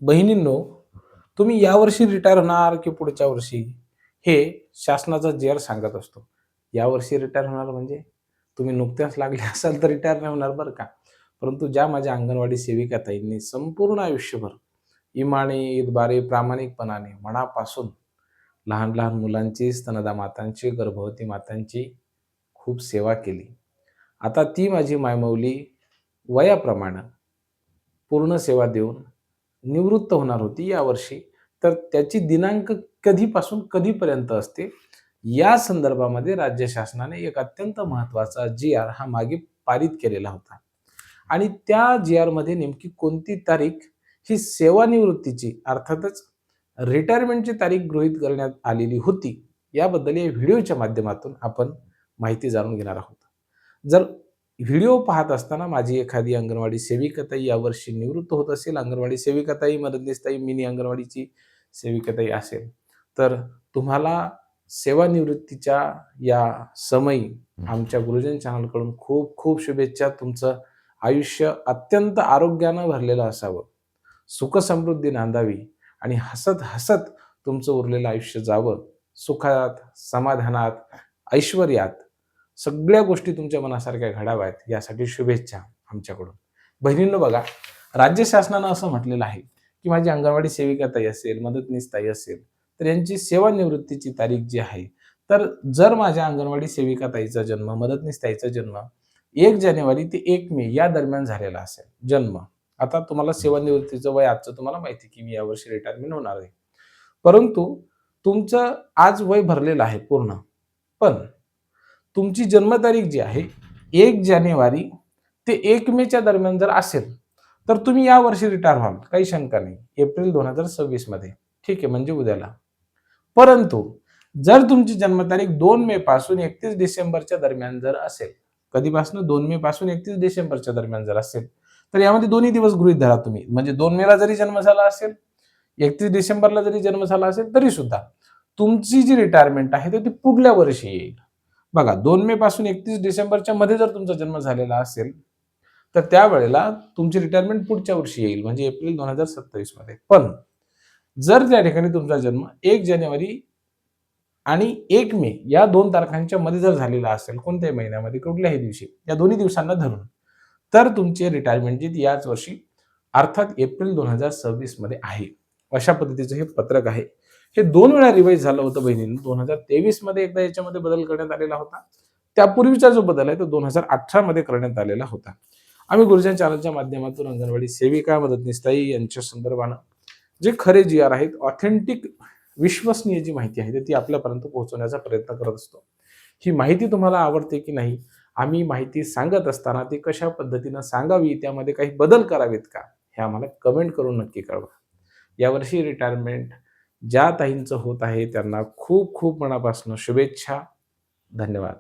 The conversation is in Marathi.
बहिणींनो, तुम्ही यावर्षी रिटायर होणार की पुढच्या वर्षी, हे शासनाचा जी-आर सांगत असतो. यावर्षी रिटायर होणार म्हणजे तुम्ही नुकत्याच लागले असाल तर रिटायर नाही होणार बरं का. परंतु ज्या माझ्या अंगणवाडी सेविका ताईंनी संपूर्ण आयुष्यभर इमाने, इतबारे, प्रामाणिकपणाने, मनापासून लहान-लहान मुलांची, स्तनदा मातांची, गर्भवती मातांची खूप सेवा केली. आता ती माझी मायमौली वयाप्रमाणे पूर्ण सेवा देऊन निवृत्त होणार होती यावर्षी. तर त्याची दिनांक कधीपासून कधीपर्यंत असते, या संदर्भामध्ये राज्य शासनाने एक अत्यंत महत्त्वाचा जी-आर हा मागे पारित केलेला होता. आणि त्या जी-आरमध्ये नेमकी कोणती तारीख ही सेवानिवृत्तीची अर्थातच रिटायरमेंटची तारीख गृहीत करण्यात आलेली होती, याबद्दल या व्हिडिओच्या माध्यमातून आपण माहिती जाणून घेणार आहोत. जर व्हिडिओ पाहत असताना माझी एखादी अंगणवाडी सेविकाताई यावर्षी निवृत्त होत असेल, अंगणवाडी सेविकाताई, मदतनीसताई, मिनी अंगणवाडीची सेविकाताई असेल, तर तुम्हाला सेवानिवृत्तीच्या या समयी आमच्या गुरुजन चॅनलकडून खूप खूप शुभेच्छा. तुमचं आयुष्य अत्यंत आरोग्यानं भरलेलं असावं, सुखसमृद्धी नांदावी आणि हसत-हसत तुमचं उरलेलं आयुष्य जावं. सुखात, समाधानात, ऐश्वर्यात सगळ्या गोष्टी तुमच्या मनासारख्या घडाव्यात यासाठी शुभेच्छा आमच्याकडून. बहिणींनो बघा, राज्य शासनानं असं म्हटलेलं आहे, की माझी अंगणवाडी सेविका ताई असेल, मदतनीस ताई असेल, तर यांची सेवानिवृत्तीची तारीख जी आहे, तर जर माझ्या अंगणवाडी सेविका ताईचा जन्म, मदतनीस ताईचा जन्म 1 जानेवारी ते 1 मे या दरम्यान झालेला असेल जन्म. आता तुम्हाला सेवानिवृत्तीचं वय आजचं तुम्हाला माहिती आहे, की मी यावर्षी रिटायरमेंट होणार आहे. परंतु तुमचं आज वय भरलेलं आहे पूर्ण. पण तुमची जन्मतारीख जी आहे 1 जानेवारी ते 1 मेच्या दरम्यान जर असेल, तर तुम्ही यावर्षी रिटायर व्हाल, काही शंका नाही. एप्रिल 2026 मध्ये. ठीक आहे, म्हणजे उद्याला. परंतु जर तुमची जन्मतारीख 2 मे पासून 31 डिसेंबरच्या दरम्यान जर असेल, कधीपासून 2 मे पासून 31 डिसेंबरच्या दरम्यान जर असेल, तर यामध्ये दोन्ही दिवस गृहीत धरा तुम्ही. म्हणजे 2 मेला जरी जन्म झाला असेल, 31 डिसेंबरला जरी जन्म झाला असेल, तरी सुद्धा तुमची जी रिटायरमेंट आहे ती पुढल्या वर्षी येईल. बघा, 2 मे पासून 31 डिसेंबरच्या मध्ये जर तुमचा जन्म झालेला असेल, तर त्यावेळेला तुमची रिटायरमेंट पुढच्या वर्षी येईल, म्हणजे एप्रिल 2027 मध्ये. पण जर त्या ठिकाणी तुमचा जन्म 1 जानेवारी आणि 1 मे या 2 तारखांच्या मध्ये जर झालेला असेल, कोणत्याही महिन्यामध्ये, कुठल्याही दिवशी, या दोन्ही दिवसांना धरून, तर तुमची रिटायरमेंट जी याच वर्षी अर्थात एप्रिल 2026 मध्ये आहे. अशा पद्धतीचं हे पत्रक आहे. हे 2 वेळा रिवाइज झालं होतं बहिणींनो. 2023 मध्ये एकदा याच्यामध्ये बदल करण्यात आलेला होता. त्यापूर्वीचा जो बदल आहे तो 2018 मध्ये करण्यात आलेला होता. आम्ही गुरुजन चॅनलच्या माध्यमातून अंगणवाडी सेविका, मदतनीसताई यांच्या संदर्भानं जे खरे जी-आर आहेत, ऑथेंटिक विश्वसनीय जी माहिती आहे ती आपल्यापर्यंत पोहोचवण्याचा प्रयत्न करत असतो. ही माहिती तुम्हाला आवडते की नाही? आम्ही माहिती सांगत असताना ती कशा पद्धतीनं सांगावी, त्यामध्ये काही बदल करावेत का? हे आम्हाला कमेंट करून नक्की कळवा. यावर्षी रिटायरमेंट ज्या ताईंचं होत आहे त्यांना खूप खूप मनापासून शुभेच्छा. धन्यवाद.